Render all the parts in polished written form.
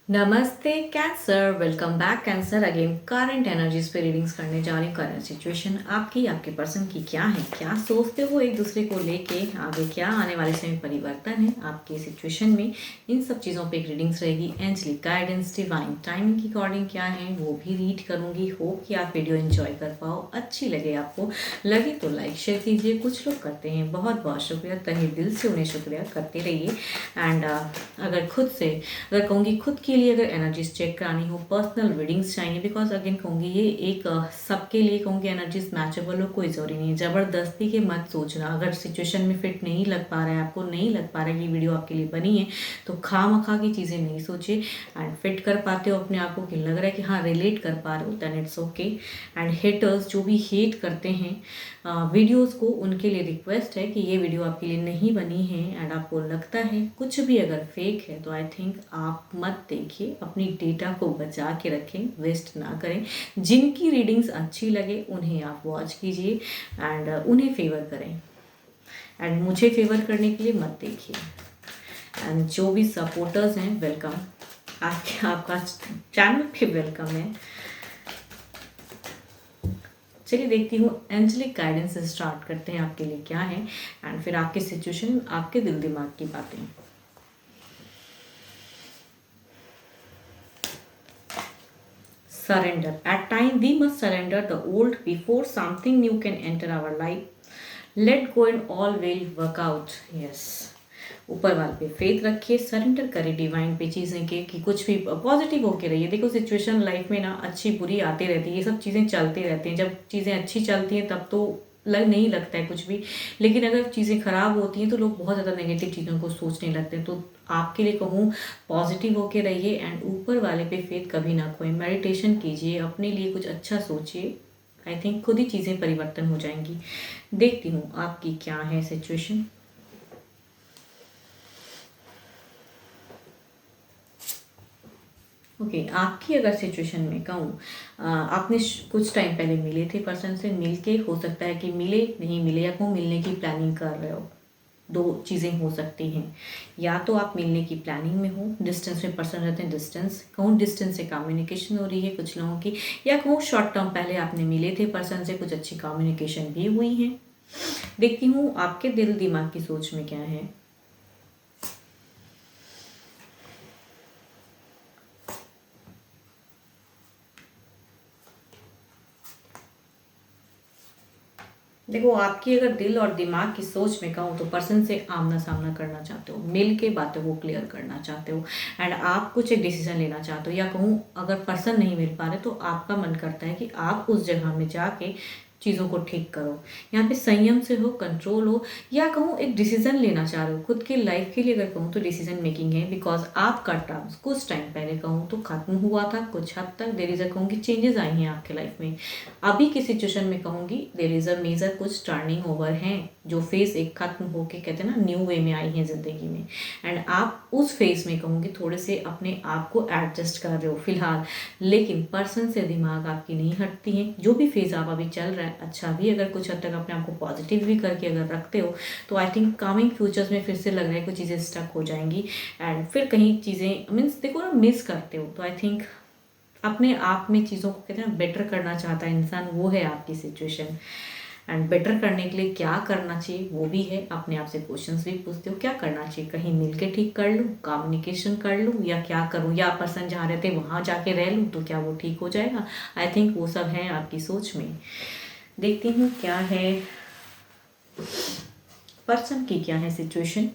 नमस्ते cancer, welcome back cancer. Again current energies पे readings करने जा रही हूँ। करंट सिचुएशन आपकी, आपके पर्सन की क्या है, क्या सोचते हो एक दूसरे को लेके, आगे क्या आने वाले समय में परिवर्तन है आपके सिचुएशन में, इन सब चीज़ों पे एक रीडिंग्स रहेगी। एंजलिक गाइडेंस, डिवाइन टाइमिंग के अकॉर्डिंग क्या है वो भी रीड करूँगी। होप कि आप वीडियो एंजॉय कर पाओ, अच्छी लगे आपको। लगे तो लाइक शेयर कीजिए। कुछ लोग करते हैं, बहुत बहुत शुक्रिया, तहे दिल से उन्हें शुक्रिया करते रहिए। एंड अगर खुद से, अगर कहूँगी खुद के लिए अगर एनर्जीज चेक करानी हो, पर्सनल रीडिंग्स चाहिए, बिकॉज अगेन कहूँगी ये एक सबके लिए कहूँगी एनर्जीज मैचेबल हो, कोई ज़रूरी नहीं है। ज़बरदस्ती के मत सोचना। अगर सिचुएशन में फिट नहीं लग पा रहा है, आपको नहीं लग पा रहा है कि वीडियो आपके लिए बनी है, तो खामखा की चीज़ें नहीं सोचिए। एंड फिट कर पाते हो अपने आप को कि लग रहा है कि हाँ रिलेट कर पा रहे हो, then it's okay. And haters जो भी हेट करते हैं वीडियोस को, उनके लिए रिक्वेस्ट है कि ये वीडियो आपके लिए नहीं बनी है एंड आपको लगता है कुछ भी अगर फेक है तो आई थिंक आप मत देखिए। अपनी डेटा को बचा के रखें, वेस्ट ना करें। जिनकी रीडिंग्स अच्छी लगे उन्हें आप वॉच कीजिए एंड उन्हें फेवर करें, एंड मुझे फेवर करने के लिए मत देखिए। एंड जो भी सपोर्टर्स हैं, वेलकम। आपका चैनल पे वेलकम है। चलिए देखती हूँ एंजलिक गाइडेंस से स्टार्ट करते हैं आपके लिए क्या है, एंड फिर आपके सिचुएशन, आपके दिल दिमाग की बातें। Surrender. At time we must surrender the old before something new can enter our life. Let go and all will work out. Yes. ऊपर वाले पे फेथ रखिए, सरेंडर करिए डिवाइन पे चीज़ें के कि कुछ भी पॉजिटिव होके रहिए। देखो सिचुएशन लाइफ में ना अच्छी बुरी आती रहती है, ये सब चीज़ें चलती रहती हैं। जब चीज़ें अच्छी चलती हैं तब तो नहीं लगता है कुछ भी, लेकिन अगर चीज़ें ख़राब होती हैं तो लोग बहुत ज़्यादा नेगेटिव चीज़ों को सोचने लगते हैं। तो आपके लिए कहूँ पॉजिटिव होके रहिए एंड ऊपर वाले पे फेथ कभी ना खोएं। मेडिटेशन कीजिए, अपने लिए कुछ अच्छा सोचिए। आई थिंक खुद ही चीज़ें परिवर्तन हो जाएंगी। देखती हूँ आपकी क्या है सिचुएशन। ओके आपकी अगर सिचुएशन में कहूँ, आपने कुछ टाइम पहले मिले थे पर्सन से, मिल के हो सकता है कि मिले नहीं मिले, या कहूँ मिलने की प्लानिंग कर रहे हो। दो चीज़ें हो सकती हैं, या तो आप मिलने की प्लानिंग में हो, डिस्टेंस में पर्सन रहते हैं, डिस्टेंस कहूँ डिस्टेंस से कम्युनिकेशन हो रही है कुछ लोगों की, या कहूँ शॉर्ट टर्म पहले आपने मिले थे पर्सन से, कुछ अच्छी कम्युनिकेशन भी हुई है। देखती हूँ आपके दिल दिमाग की सोच में क्या है। देखो आपकी अगर दिल और दिमाग की सोच में कहूँ तो पर्सन से आमना सामना करना चाहते हो, मिल के बातों को क्लियर करना चाहते हो, एंड आप कुछ एक डिसीजन लेना चाहते हो, या कहूँ अगर पर्सन नहीं मिल पा रहे तो आपका मन करता है कि आप उस जगह में जाके चीज़ों को ठीक करो। यहाँ पे संयम से हो, कंट्रोल हो, या कहूँ एक डिसीजन लेना चाह रहे हो खुद की लाइफ के लिए। अगर कहूँ तो डिसीजन मेकिंग है, बिकॉज आपका टर्म्स कुछ टाइम पहले कहूँ तो खत्म हुआ था। कुछ हद तक देर इज़ अ कहूँगी चेंजेस आई हैं आपके लाइफ में। अभी की सिचुएशन में कहूँगी देर इज़ अ मेजर कुछ टर्निंग ओवर हैं, जो फेज एक खत्म होके कहते हैं ना न्यू वे में आई हैं ज़िंदगी में, एंड आप उस फेज में कहूँगी थोड़े से अपने आप को एडजस्ट कर रहे हो फिलहाल। लेकिन पर्सन से दिमाग आपकी नहीं हटती है। जो भी फेज आप अभी चल रहा है, अच्छा भी अगर कुछ हद तक अपने आप को पॉजिटिव भी करके अगर रखते हो तो आई थिंक कमिंग फ्यूचर्स में फिर से लग रहा है कुछ चीज़ें स्टक हो जाएंगी, एंड फिर कहीं चीज़ें मीन्स देखो ना मिस करते हो। तो आई थिंक अपने आप में चीज़ों को कहते हैं ना बेटर करना चाहता है इंसान, वो है आपकी सिचुएशन। एंड बेटर करने के लिए क्या करना चाहिए वो भी है। अपने आप से क्वेश्चंस भी पूछते हो क्या करना चाहिए, कहीं मिल के ठीक कर लूँ, कम्युनिकेशन कर लूँ, या क्या करूँ, या पर्सन जहाँ रहते वहाँ जाके रह लूँ तो क्या वो ठीक हो जाएगा। आई थिंक वो सब है आपकी सोच में। देखती हूँ क्या है पर्सन की क्या है सिचुएशन।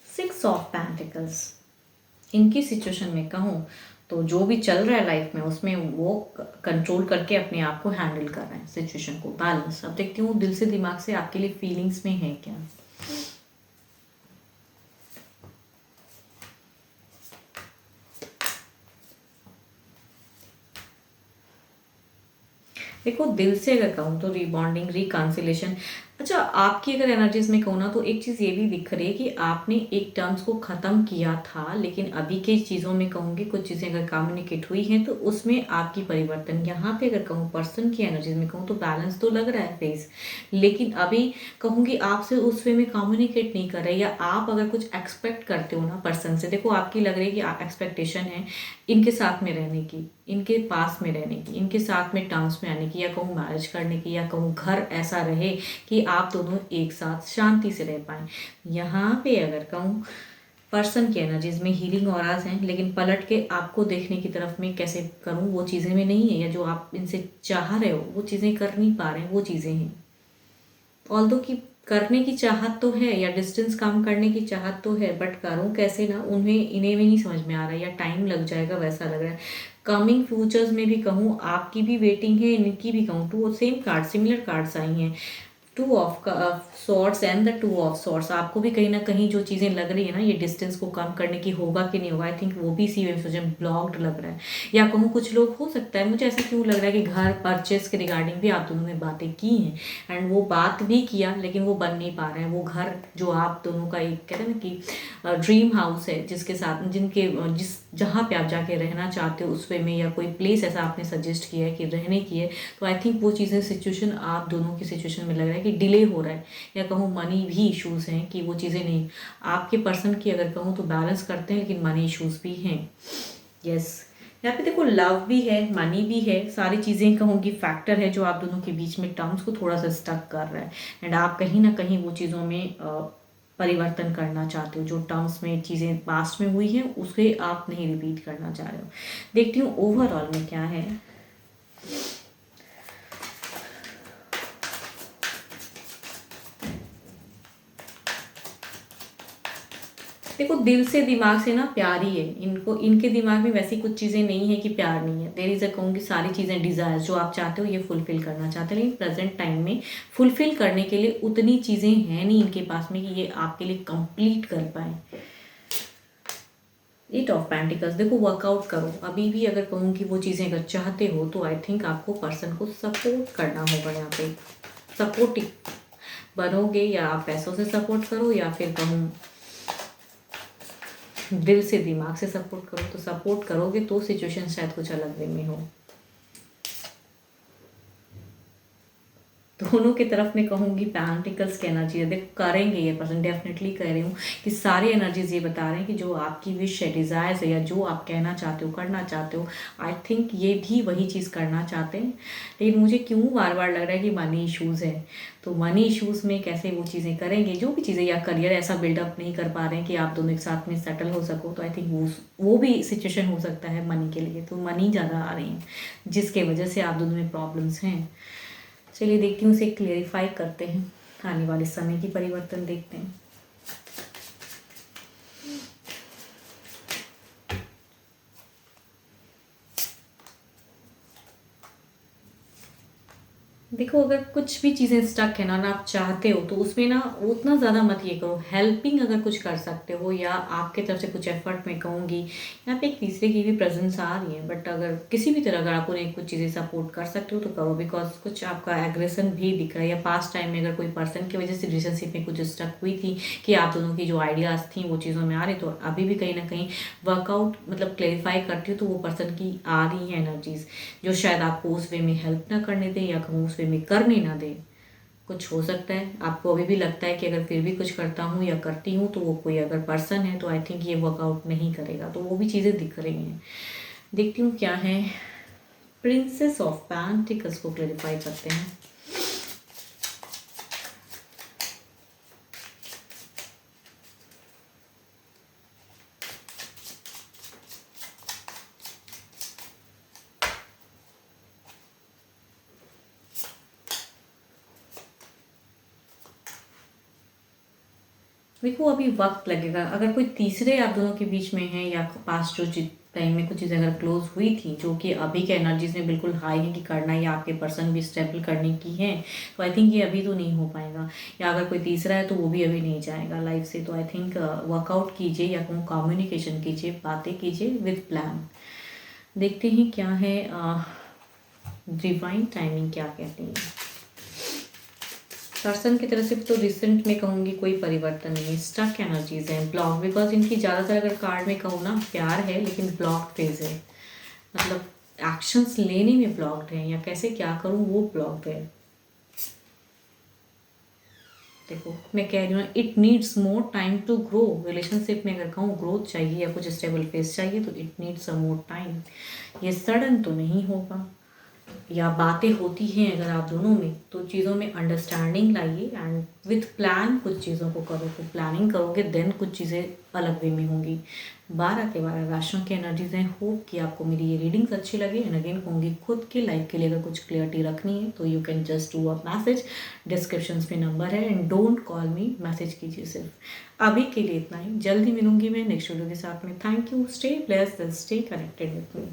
6 of pentacles. इनकी सिचुएशन में कहूँ तो जो भी चल रहा है लाइफ में उसमें वो कंट्रोल करके अपने आप को हैंडल कर रहे हैं सिचुएशन को, बैलेंस। अब देखती हूँ दिल से दिमाग से आपके लिए फीलिंग्स में है क्या। देखो दिल से अगर कहूँ तो रीबॉन्डिंग, रिकॉन्सिलेशन। अच्छा, आपकी अगर एनर्जीज में कहूँ ना तो एक चीज़ ये भी दिख रही है कि आपने एक टर्म्स को ख़त्म किया था, लेकिन अभी के चीज़ों में कहूँगी कुछ चीज़ें अगर कम्युनिकेट हुई हैं तो उसमें आपकी परिवर्तन, यहाँ पे अगर कहूँ पर्सन की एनर्जीज में कहूँ तो बैलेंस तो लग रहा है फेस, लेकिन अभी कहूँगी आपसे उस वे में कम्युनिकेट नहीं कर रहे, या आप अगर कुछ एक्सपेक्ट करते हो ना पर्सन से, देखो आपकी लग रही है कि एक्सपेक्टेशन है इनके साथ में रहने की, इनके पास में रहने की, इनके साथ में टर्म्स में आने की, या कहूँ मैरिज करने की, या कहूँ घर ऐसा रहे कि आप दोनों एक साथ शांति से रह पाएँ। यहाँ पे अगर कहूँ पर्सन की एनर्जीज में हीलिंग ऑराज हैं, लेकिन पलट के आपको देखने की तरफ में कैसे करूँ वो चीज़ें में नहीं है, या जो आप इनसे चाह रहे हो वो चीज़ें कर नहीं पा रहे हैं वो चीज़ें हैं। ऑल्दो कि करने की चाहत तो है, या डिस्टेंस काम करने की चाहत तो है, बट करूँ कैसे ना, इन्हें भी नहीं समझ में आ रहा है, या टाइम लग जाएगा वैसा लग रहा है। कमिंग फ्यूचर्स में भी कहूँ आपकी भी वेटिंग है, इनकी भी कहूँ, two same card, similar cards आई हैं, two of sorts and the two of sorts. आपको भी कहीं ना कहीं जो चीज़ें लग रही है ना ये डिस्टेंस को कम करने की, होगा कि नहीं होगा, आई थिंक वो भी इसी वजह से ब्लॉक्ड लग रहा है। या कहूँ कुछ लोग, हो सकता है, मुझे ऐसा क्यों लग रहा है कि घर परचेस के रिगार्डिंग भी आप दोनों ने बातें की हैं, एंड वो बात भी किया लेकिन वो बन नहीं पा रहे हैं। वो घर जो आप दोनों का एक कहते हैं ना कि ड्रीम हाउस है, जिसके साथ जिस जहाँ पे आप जाके रहना चाहते हो उस वे में, या कोई प्लेस ऐसा आपने सजेस्ट किया है कि रहने की है, तो आई थिंक वो चीज़ें सिचुएशन आप दोनों की सिचुएशन में लग रहा है कि डिले हो रहा है, या कहूँ मनी भी इश्यूज़ हैं कि वो चीज़ें नहीं, आपके पर्सन की अगर कहूँ तो बैलेंस करते हैं लेकिन मनी इश्यूज़ भी हैं। यस, यहाँ पे देखो लव भी है, मनी भी है, सारी चीज़ें कहूँगी फैक्टर है जो आप दोनों के बीच में टर्म्स को थोड़ा सा स्टक कर रहा है, एंड आप कहीं ना कहीं वो चीज़ों में परिवर्तन करना चाहते हो, जो टर्म्स में चीज़ें पास्ट में हुई हैं उसे आप नहीं रिपीट करना चाह रहे हो। देखती हूँ ओवरऑल में क्या है। देखो दिल से दिमाग से ना प्यार ही है इनको, इनके दिमाग में वैसी कुछ चीज़ें नहीं है कि प्यार नहीं है। देयर इज़ अ कहूँगी सारी चीज़ें डिज़ायर जो आप चाहते हो ये फुलफिल करना चाहते हैं, लेकिन प्रेजेंट टाइम में फुलफिल करने के लिए उतनी चीज़ें हैं नहीं इनके पास में कि ये आपके लिए कंप्लीट कर पाए। एट ऑफ पेंटिकल्स, देखो वर्कआउट करो, अभी भी अगर कहूँ कि वो चीज़ें अगर चाहते हो तो आई थिंक आपको पर्सन को सपोर्ट करना होगा। यहाँ पे सपोर्टिव बनोगे, या आप पैसों से सपोर्ट करो, या फिर कहूँ दिल से दिमाग से सपोर्ट करो, तो सपोर्ट करोगे तो सिचुएशन शायद कुछ अलग वे में हो। दोनों की तरफ में कहूँगी पेंटिकल्स की एनर्जी है, देखो करेंगे ये पर्सन, डेफिनेटली कह रही हूँ कि सारी एनर्जीज ये बता रहे हैं कि जो आपकी विश है, डिज़ायर्स है, या जो आप कहना चाहते हो, करना चाहते हो, आई थिंक ये भी वही चीज़ करना चाहते हैं। लेकिन मुझे क्यों बार बार लग रहा है कि मनी इश्यूज़ है, तो मनी इश्यूज़ में कैसे वो चीज़ें करेंगे, जो भी चीज़ें, या करियर ऐसा बिल्डअप नहीं कर पा रहे हैं कि आप दोनों एक साथ में सेटल हो सको, तो आई थिंक वो भी सिचुएशन हो सकता है मनी के लिए। तो मनी ज़्यादा आ रही है जिसके वजह से आप दोनों में प्रॉब्लम्स हैं। चलिए देखती हूँ, उसे क्लेरिफाई करते हैं, आने वाले समय की परिवर्तन देखते हैं। देखो अगर कुछ भी चीज़ें स्टक है ना आप चाहते हो तो उसमें ना उतना ज़्यादा मत ये करो। हेल्पिंग अगर कुछ कर सकते हो, या आपके तरफ से कुछ एफर्ट मैं कहूँगी, यहाँ पे एक तीसरे की भी प्रेजेंस आ रही है, बट अगर किसी भी तरह अगर आप उन्हें कुछ चीज़ें सपोर्ट कर सकते हो तो करो, बिकॉज कुछ आपका एग्रेशन भी दिख रहा है, या पास्ट टाइम में अगर कोई पर्सन की वजह से रिलेशनशिप में कुछ स्टक हुई थी कि आप दोनों की जो आइडियाज़ थी वो चीज़ों में आ रही, तो अभी भी कहीं ना कहीं वर्कआउट मतलब क्लेरिफाई करती हो तो वो पर्सन की आ रही है एनर्जीज, जो शायद आपको उस वे में हेल्प ना करने दें, या कहूँ उस वे में करने ना दें। कुछ हो सकता है आपको अभी भी लगता है कि अगर फिर भी कुछ करता हूँ या करती हूँ तो वो कोई अगर पर्सन है तो आई थिंक ये वर्कआउट नहीं करेगा, तो वो भी चीज़ें दिख रही हैं। देखती हूँ क्या है। प्रिंसेस ऑफ पेंटिकल्स को क्लेरिफाई करते हैं। देखो अभी वक्त लगेगा, अगर कोई तीसरे आप दोनों के बीच में है, या पास्ट जो टाइम में कुछ चीज़ें अगर क्लोज हुई थी जो कि अभी के एनर्जीज में बिल्कुल हाई है कि करना, या आपके पर्सन भी स्टेबल करने की है, तो आई थिंक ये अभी तो नहीं हो पाएगा। या अगर कोई तीसरा है तो वो भी अभी नहीं जाएगा लाइफ से, तो आई थिंक वर्कआउट कीजिए, या कम्युनिकेशन कीजिए, बातें कीजिए विद प्लान। देखते हैं क्या है। डिवाइन टाइमिंग क्या कहती है? पर्सन की तरफ से तो रिसेंट में कहूँगी कोई परिवर्तन नहीं है, स्टक एनर्जीज हैं, ब्लॉक, बिकॉज इनकी ज़्यादातर अगर कार्ड में कहूँ ना प्यार है लेकिन ब्लॉक फेज है, मतलब एक्शंस लेने में ब्लॉक्ड है या कैसे क्या करूँ वो ब्लॉक्ड है। देखो मैं कह रही हूँ it needs more time to grow. Relationship में अगर कहूँ ग्रोथ चाहिए या कुछ स्टेबल फेस चाहिए तो it needs a more time. ये सडन तो नहीं होगा, या बातें होती हैं अगर आप दोनों में तो चीज़ों में अंडरस्टैंडिंग लाइए एंड विथ प्लान कुछ चीज़ों को करो। तो प्लानिंग करोगे देन कुछ चीज़ें अलग वे में होंगी। 12 के 12 राशियों की एनर्जीज हैं। होप कि आपको मेरी ये रीडिंग्स अच्छी लगे। एंड अगेन कहूँगी खुद की लाइफ के लिए अगर कुछ क्लियरिटी रखनी है तो you can just do a message, description में नंबर है and don't call me, message कीजिए सिर्फ। अभी के लिए इतना ही, जल्दी मिलूंगी मैं नेक्स्ट वीडियो के साथ में। Thank you, stay blessed, stay connected with me.